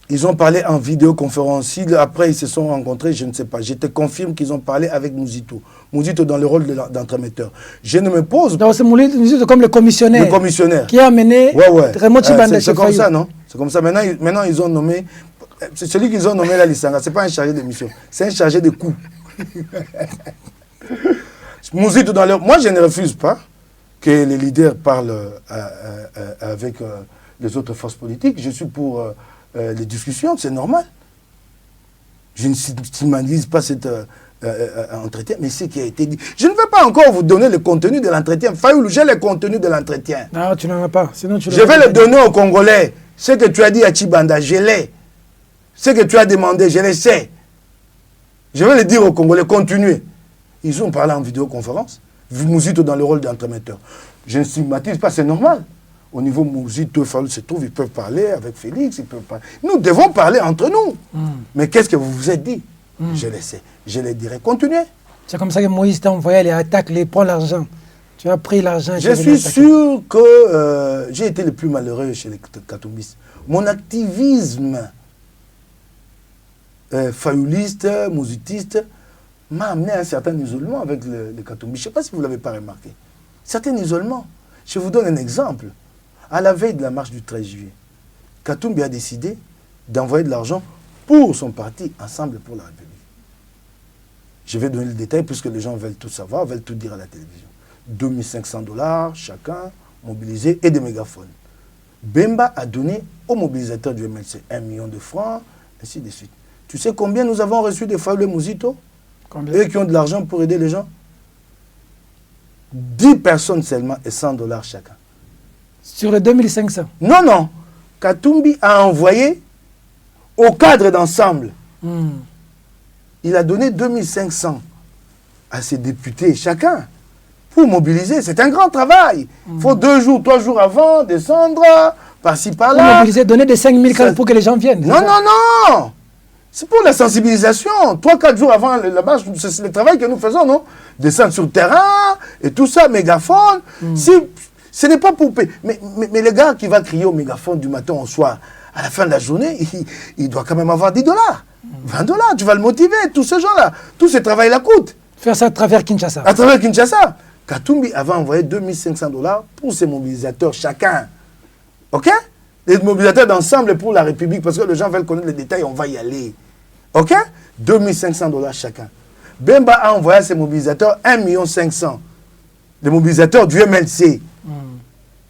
B: Ils ont parlé en vidéoconférence. Si après ils se sont rencontrés, je ne sais pas. Je te confirme qu'ils ont parlé avec Mouzito. Mouzito dans le rôle d'entremetteur. Je ne me pose...
A: Donc c'est Mouzito comme le commissionnaire.
B: Le commissionnaire.
A: Qui a amené Raymond Tshibanda
B: c'est comme ça, non? C'est comme ça. Maintenant, ils ont nommé... C'est celui qu'ils ont nommé la Lissanga. Ce n'est pas un chargé de mission. C'est un chargé de coups. Mouzito dans le... Moi, je ne refuse pas que les leaders parlent avec les autres forces politiques. Je suis pour... les discussions, c'est normal. Je ne stigmatise pas cet entretien, mais ce qui a été dit. Je ne vais pas encore vous donner le contenu de l'entretien. Fayoulou, j'ai le contenu de l'entretien.
A: Non, tu n'en as pas. Sinon,
B: je vais le donner aux Congolais. Ce que tu as dit à Tshibanda, je l'ai. Ce que tu as demandé, je le sais. Je vais le dire aux Congolais, continuez. Ils ont parlé en vidéoconférence. Mouzito dans le rôle d'entremetteur. Je ne stigmatise pas, c'est normal. Au niveau Mouzito, se trouve, ils peuvent parler avec Félix, ils peuvent parler. Nous devons parler entre nous. Mais qu'est-ce que vous vous êtes dit? Je le sais. Je le dirai. Continuez.
A: C'est comme ça que Moïse t'a envoyé les attaques, les prends l'argent. Tu as pris l'argent.
B: Je suis sûr que j'ai été le plus malheureux chez les Katumbis. Mon activisme fayouliste, mouzitiste, m'a amené à un certain isolement avec les Katumbis. Je ne sais pas si vous ne l'avez pas remarqué. Certain isolement. Je vous donne un exemple. À la veille de la marche du 13 juillet, Katumbi a décidé d'envoyer de l'argent pour son parti, Ensemble pour la République. Je vais donner le détail puisque les gens veulent tout savoir, veulent tout dire à la télévision. 2500 $ chacun, mobilisés et des mégaphones. Bemba a donné aux mobilisateurs du MLC 1 million de francs, ainsi de suite. Tu sais combien nous avons reçu de Fayoulou Mouzito?
A: Combien?
B: Eux qui ont de l'argent pour aider les gens? 10 personnes seulement et 100 $ chacun.
A: Sur les 2500?
B: Non, non. Katumbi a envoyé au cadre d'Ensemble. Il a donné 2500 à ses députés chacun pour mobiliser. C'est un grand travail. Il faut 2 jours, 3 jours avant descendre, par-ci, par-là.
A: Pour mobiliser, donner des 5000 calmes pour que les gens viennent.
B: Non, non, non. C'est pour la sensibilisation. 3-4 jours avant la marche, c'est le travail que nous faisons, non? Descendre sur le terrain et tout ça, mégaphone. Si, ce n'est pas pour payer. Mais le gars qui va crier au mégaphone du matin au soir, à la fin de la journée, il doit quand même avoir 10 $, 20 $. Tu vas le motiver, tous ces gens-là. Tout ce travail-là coûte.
A: Faire ça à travers Kinshasa.
B: À travers Kinshasa. Katumbi avait envoyé 2500 $ pour ses mobilisateurs chacun. OK? Les mobilisateurs d'Ensemble pour la République, parce que les gens veulent connaître les détails, on va y aller. OK? 2500 $ chacun. Bemba a envoyé à ses mobilisateurs 1 500 000. Les mobilisateurs du MLC.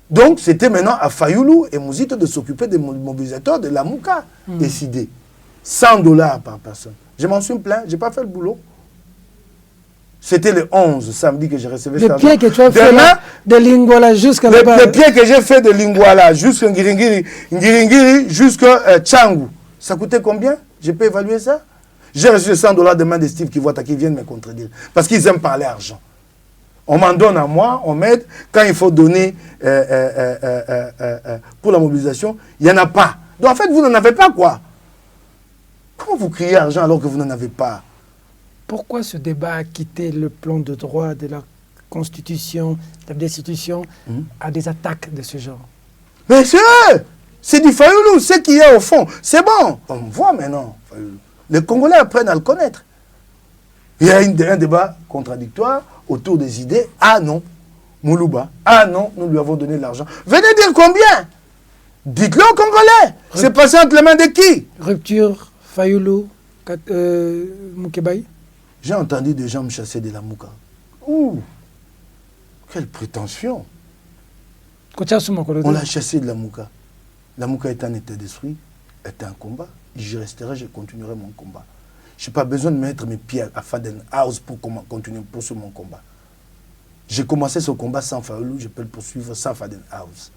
B: Donc, c'était maintenant à Fayoulou et Mouzito de s'occuper des mobilisateurs de la Mouka. Décidé. 100 $ par personne. Je m'en suis plaint, je n'ai pas fait le boulot. C'était le 11 samedi que j'ai reçu
A: Le pied que tu as fait
B: demain,
A: là, de Lingwala jusqu'à là-bas.
B: le pied que j'ai fait de Lingwala jusqu'à Ngiringiri jusqu'à Tchangu, ça coûtait combien? Je peux évaluer ça? J'ai reçu $100 demain de Steve Kivota qui viennent me contredire. Parce qu'ils aiment parler argent. On m'en donne à moi, on m'aide. Quand il faut donner pour la mobilisation, il n'y en a pas. Donc en fait, vous n'en avez pas quoi? Comment vous criez argent alors que vous n'en avez pas?
A: Pourquoi ce débat a quitté le plan de droit de la Constitution, de la Destitution, à des attaques de ce genre?
B: Mais c'est eux! C'est du Fayoulou, c'est qui est au fond. C'est bon. On voit maintenant. Les Congolais apprennent à le connaître. Il y a un débat contradictoire autour des idées. Ah non, Moulouba. Ah non, nous lui avons donné l'argent. Venez dire combien? Dites-le aux Congolais. C'est passé entre les mains de qui?
A: Rupture, Fayoulou, Moukebaï.
B: J'ai entendu des gens me chasser de la Mouka. Ouh, quelle prétention. On l'a chassé de la Mouka. La Mouka est un état d'esprit, est un combat. J'y resterai, je continuerai mon combat. Je n'ai pas besoin de mettre mes pieds à Faden House pour continuer pour mon combat. J'ai commencé ce combat sans Fayoulou, je peux le poursuivre sans Faden House.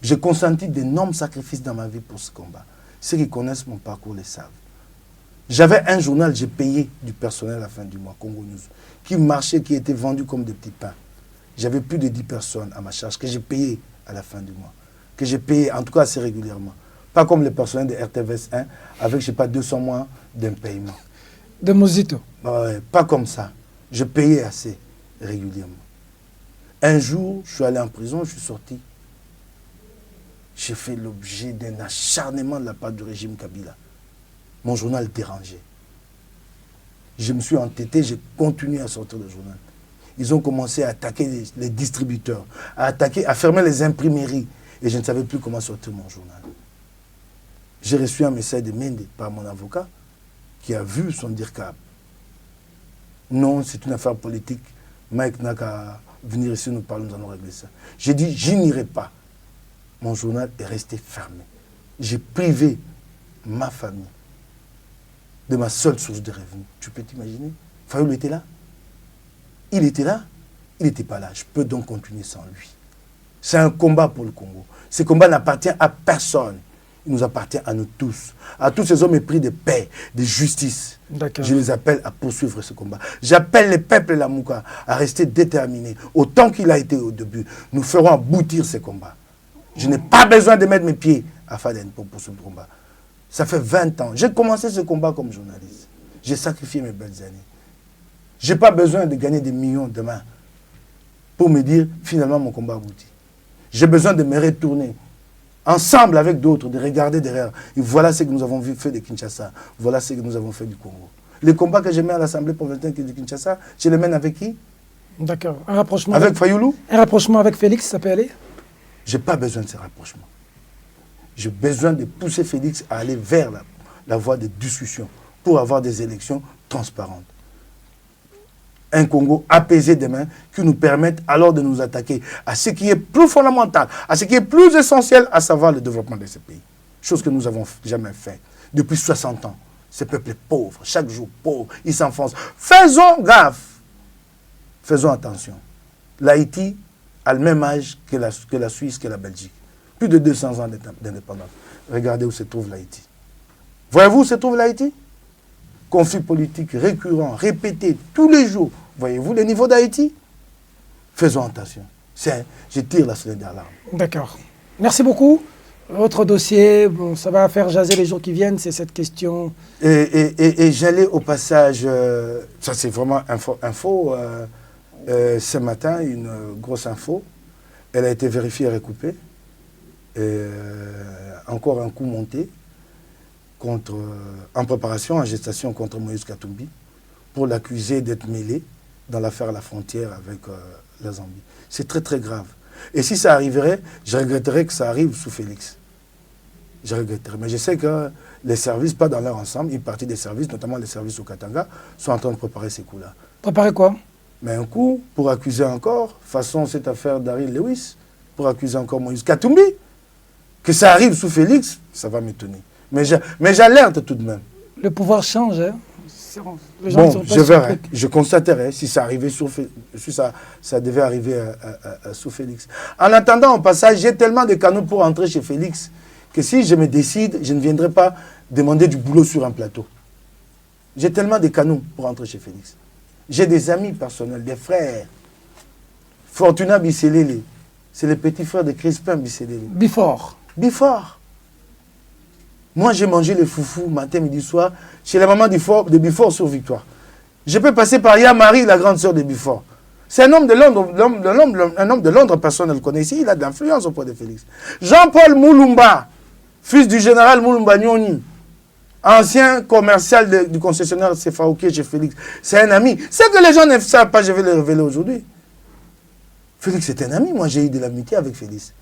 B: J'ai consenti d'énormes sacrifices dans ma vie pour ce combat. Ceux qui connaissent mon parcours le savent. J'avais un journal, j'ai payé du personnel à la fin du mois, Congo News, qui marchait, qui était vendu comme des petits pains. J'avais plus de 10 personnes à ma charge que j'ai payé à la fin du mois. Que j'ai payé, en tout cas assez régulièrement. Pas comme les personnels de RTVS 1, avec, je sais pas, 200 mois d'un paiement.
A: De Mosito.
B: Ouais, pas comme ça. Je payais assez régulièrement. Un jour, je suis allé en prison, je suis sorti. J'ai fait l'objet d'un acharnement de la part du régime Kabila. Mon journal dérangeait. Je me suis entêté, j'ai continué à sortir le journal. Ils ont commencé à attaquer les distributeurs, à fermer les imprimeries. Et je ne savais plus comment sortir mon journal. J'ai reçu un message de Mende par mon avocat qui a vu son DIRCAB. Non, c'est une affaire politique. Mike n'a qu'à venir ici, nous parlons, nous allons régler ça. J'ai dit, j'y n'irai pas. Mon journal est resté fermé. J'ai privé ma famille de ma seule source de revenus. Tu peux t'imaginer? Fayoulou était là. Il était là. Il n'était pas là. Je peux donc continuer sans lui. C'est un combat pour le Congo. Ce combat n'appartient à personne. Il nous appartient à nous tous. À tous ces hommes épris de paix, de justice. Je les appelle à poursuivre ce combat. J'appelle les peuples et la Mouka à rester déterminés. Autant qu'il a été au début, nous ferons aboutir ce combat. Je n'ai pas besoin de mettre mes pieds à Faden pour poursuivre ce combat. Ça fait 20 ans. J'ai commencé ce combat comme journaliste. J'ai sacrifié mes belles années. Je n'ai pas besoin de gagner des millions demain pour me dire, finalement, mon combat aboutit. J'ai besoin de me retourner ensemble avec d'autres, de regarder derrière. Et voilà ce que nous avons fait de Kinshasa. Voilà ce que nous avons fait du Congo. Les combats que je mets à l'Assemblée provinciale de Kinshasa, je les mène avec qui?
A: D'accord. Un rapprochement
B: avec Fayoulou? Un
A: rapprochement avec Félix, ça peut aller?
B: Je n'ai pas besoin de ces rapprochements. J'ai besoin de pousser Félix à aller vers la voie de discussion pour avoir des élections transparentes. Un Congo apaisé demain qui nous permette alors de nous attaquer à ce qui est plus fondamental, à ce qui est plus essentiel, à savoir le développement de ce pays. Chose que nous n'avons jamais fait depuis 60 ans. Ce peuple est pauvre, chaque jour pauvre, il s'enfonce. Faisons gaffe, faisons attention. L'Haïti a le même âge que la Suisse, que la Belgique. Plus de 200 ans d'indépendance. Regardez où se trouve l'Haïti. Voyez-vous où se trouve l'Haïti? Conflit politique récurrent, répété tous les jours. Voyez-vous le niveau d'Haïti? Faisons attention. Je tire la sonnette d'alarme.
A: D'accord. Merci beaucoup. Autre dossier, bon, ça va faire jaser les jours qui viennent, c'est cette question.
B: Et j'allais au passage, ça c'est vraiment info ce matin, une grosse info. Elle a été vérifiée et recoupée. Encore un coup monté en préparation, en gestation contre Moïse Katumbi pour l'accuser d'être mêlé dans l'affaire à la frontière avec la Zambie. C'est très très grave. Et si ça arriverait, je regretterais que ça arrive sous Félix. Je regretterais. Mais je sais que les services, pas dans leur ensemble, une partie des services, notamment les services au Katanga, sont en train de préparer ces coups-là.
A: Préparer quoi?
B: Mais un coup pour accuser encore, façon cette affaire d'Harry Lewis, pour accuser encore Moïse Katumbi. Que ça arrive sous Félix, ça va m'étonner. Mais j'alerte tout de même.
A: Le pouvoir change, hein? Les gens ne sont pas
B: je verrai.
A: surpris.
B: Je constaterai si ça arrivait si ça devait arriver sous Félix. En attendant, au passage, j'ai tellement de canaux pour entrer chez Félix que si je me décide, je ne viendrai pas demander du boulot sur un plateau. J'ai tellement de canaux pour entrer chez Félix. J'ai des amis personnels, des frères. Fortuna Bisselele, c'est le petit frère de Crispin Bisselele.
A: Before.
B: Moi, j'ai mangé le foufou matin, midi, soir, chez la maman de Bifort sur Victoire. Je peux passer par Yamari, la grande sœur de Bifort. C'est un homme de Londres, un homme de Londres, personne ne le connaît ici, il a de l'influence auprès de Félix. Jean-Paul Moulumba, fils du général Moulumba Nyoni, ancien commercial du concessionnaire Sefaouké chez Félix. C'est un ami. C'est que les gens ne savent pas, je vais le révéler aujourd'hui. Félix est un ami, moi j'ai eu de l'amitié avec Félix.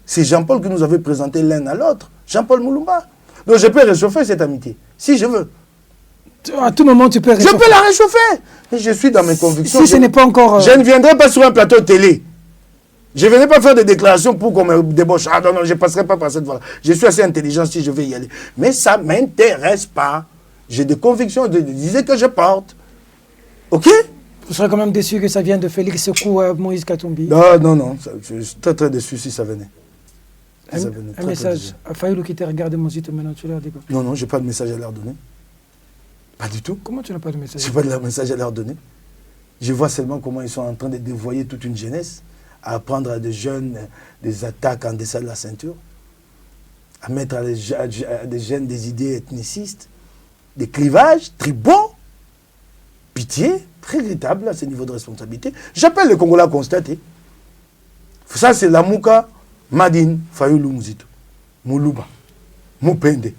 B: C'est Jean-Paul qui nous avait présenté l'un à l'autre. Jean-Paul Moulumba. Donc je peux réchauffer cette amitié, si je veux.
A: À tout moment, tu peux réchauffer.
B: Je peux la réchauffer. Et je suis dans mes convictions.
A: Si ce n'est pas encore...
B: Je ne viendrai pas sur un plateau de télé. Je ne viendrai pas faire des déclarations pour qu'on me débauche. Ah non, je ne passerai pas par cette voie-là. Je suis assez intelligent si je vais y aller. Mais ça ne m'intéresse pas. J'ai des convictions, des idées que je porte. OK?
A: Vous serez quand même déçu que ça vienne de Félix Sekou à Moïse Katumbi.
B: Non. Je suis très très déçu si ça venait.
A: Un message à Fayoulou qui t'a regardé mon site maintenant, tu leur dis quoi?
B: Non, je n'ai pas de message à leur donner. Pas du tout.
A: Comment tu n'as pas de message?
B: Je n'ai pas de message à leur donner. Je vois seulement comment ils sont en train de dévoyer toute une jeunesse, à apprendre à des jeunes des attaques en dessous de la ceinture, à mettre à des jeunes des idées ethnicistes, des clivages tribaux. Pitié, très regrettable à ce niveau de responsabilité. J'appelle les Congolais à constater. Ça, c'est la Mouka Madine Fayoulou Mouzito, Moulouba, Moupende.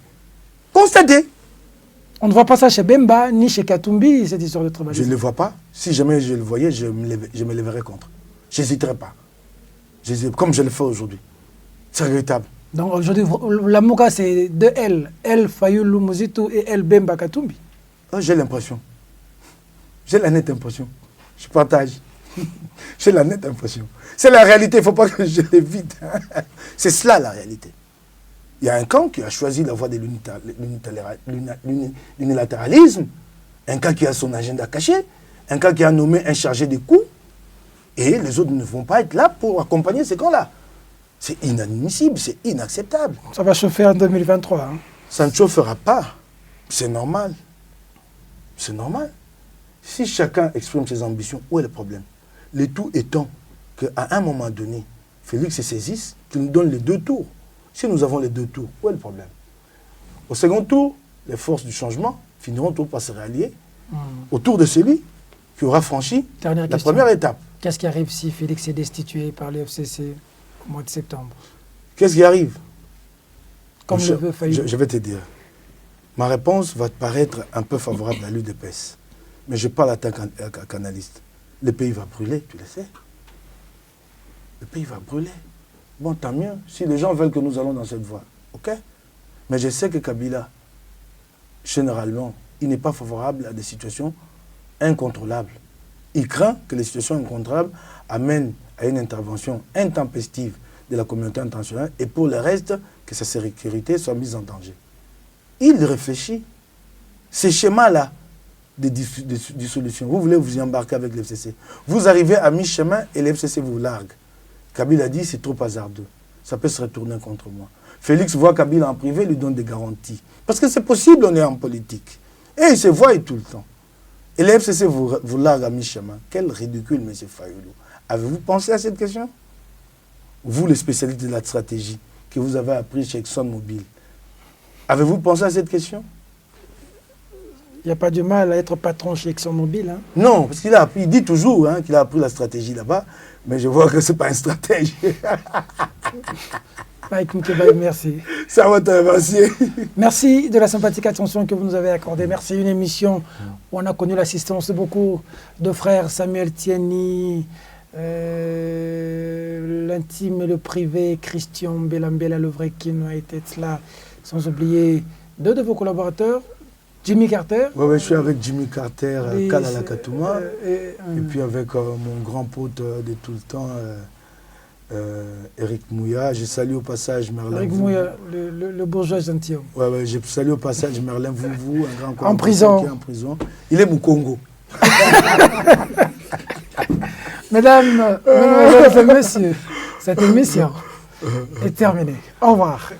B: Constatez.
A: On ne voit pas ça chez Bemba ni chez Katumbi, cette histoire de tribalisme.
B: Je ne le vois pas. Si jamais je le voyais, je me lèverais contre. Je n'hésiterais pas. Comme je le fais aujourd'hui. C'est regrettable.
A: Donc aujourd'hui, la Mouka, c'est deux L. L Fayoulou Mouzito et L Bemba Katumbi.
B: J'ai l'impression. J'ai la nette impression. Je partage. J'ai la nette impression. C'est la réalité, il ne faut pas que je l'évite. C'est cela la réalité. Il y a un camp qui a choisi la voie de l'unilatéralisme, un camp qui a son agenda caché, un camp qui a nommé un chargé de coups, et les autres ne vont pas être là pour accompagner ces camps-là. C'est inadmissible, c'est inacceptable.
A: Ça va chauffer en 2023. Hein.
B: Ça ne chauffera pas. C'est normal. C'est normal. Si chacun exprime ses ambitions, où est le problème? Le tout étant qu'à un moment donné, Félix se saisisse, qu'il nous donne les 2 tours. Si nous avons les 2 tours, où est le problème? Au second tour, les forces du changement finiront tous par se rallier autour de celui qui aura franchi la première étape.
A: Qu'est-ce qui arrive si Félix est destitué par le FCC au mois de septembre?
B: Qu'est-ce qui arrive?
A: Comme le veut Fayoulou.
B: Je vais te dire. Ma réponse va te paraître un peu favorable à l'UDPS. Mais je parle à tant qu'analyste. Le pays va brûler, tu le sais. Le pays va brûler. Bon, tant mieux, si les gens veulent que nous allons dans cette voie. OK? Mais je sais que Kabila, généralement, il n'est pas favorable à des situations incontrôlables. Il craint que les situations incontrôlables amènent à une intervention intempestive de la communauté internationale et pour le reste, que sa sécurité soit mise en danger. Il réfléchit. Ces schémas-là de dissolution, vous voulez vous y embarquer avec l'FCC. Vous arrivez à mi-chemin et l'FCC vous largue. Kabila dit c'est trop hasardeux. Ça peut se retourner contre moi. Félix voit Kabila en privé, lui donne des garanties. Parce que c'est possible, on est en politique. Et il se voit tout le temps. Et l'FCC vous largue à mi-chemin. Quel ridicule, M. Fayoulou. Avez-vous pensé à cette question? Vous, les spécialistes de la stratégie que vous avez appris chez ExxonMobil, avez-vous pensé à cette question?
A: Il n'y a pas du mal à être patron chez ExxonMobil. Hein?
B: Non, parce qu'il dit toujours qu'il a appris la stratégie là-bas, mais je vois que ce n'est pas un stratège.
A: Mike Moukébaye, merci.
B: Ça va t'avancer.
A: Merci de la sympathique attention que vous nous avez accordée. Merci. Une émission où on a connu l'assistance de beaucoup de frères, Samuel Tieni, l'intime et le privé, Christian Belambela, le vrai qui a été là, sans oublier 2 de vos collaborateurs, Jimmy Carter.
B: Oui, je suis avec Jimmy Carter, Kalala Katouma, et puis avec mon grand pote de tout le temps, Eric Mouya, je salue au passage Merlin.
A: Eric Mouya, le bourgeois gentilhomme.
B: Ouais, je salue au passage Merlin Vouvou, un grand
A: en prison.
B: Qui est en prison. Il est au Congo.
A: Mesdames, mesdemoiselles et messieurs, cette émission est terminée. Au revoir.